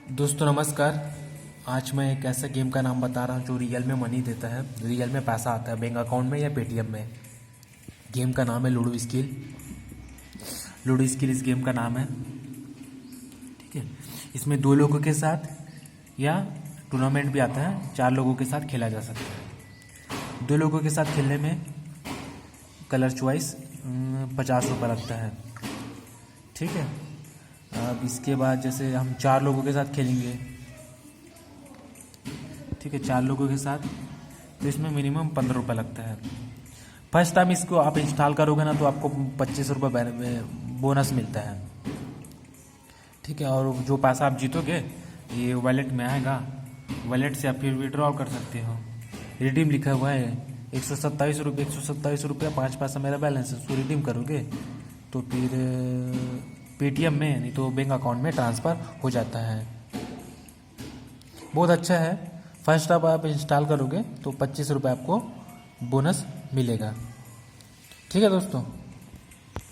दोस्तों नमस्कार। आज मैं एक ऐसे गेम का नाम बता रहा हूँ जो रियल में मनी देता है, रियल में पैसा आता है बैंक अकाउंट में या पेटीएम में। गेम का नाम है लूडो स्किल। लूडो स्किल इस गेम का नाम है, ठीक है। इसमें 2 लोगों के साथ या टूर्नामेंट भी आता है, 4 लोगों के साथ खेला जा सकता है। 2 लोगों के साथ खेलने में कलर चॉइस 50 रुपये लगता है, ठीक है। अब इसके बाद जैसे हम 4 लोगों के साथ खेलेंगे, ठीक है, 4 लोगों के साथ, तो इसमें मिनिमम 15 रुपये लगता है। फर्स्ट टाइम इसको आप इंस्टॉल करोगे ना तो आपको 25 रुपये बोनस मिलता है, ठीक है। और जो पैसा आप जीतोगे ये वॉलेट में आएगा, वॉलेट से आप फिर विड्रॉ कर सकते हो। रिडीम लिखा हुआ है 127 रुपये 5 पैसा मेरा बैलेंस है, उसको रिडीम करोगे तो फिर पेटीएम में नहीं तो बैंक अकाउंट में ट्रांसफ़र हो जाता है। बहुत अच्छा है। फर्स्ट टाइम आप इंस्टॉल करोगे तो 25 रुपये आपको बोनस मिलेगा, ठीक है दोस्तों।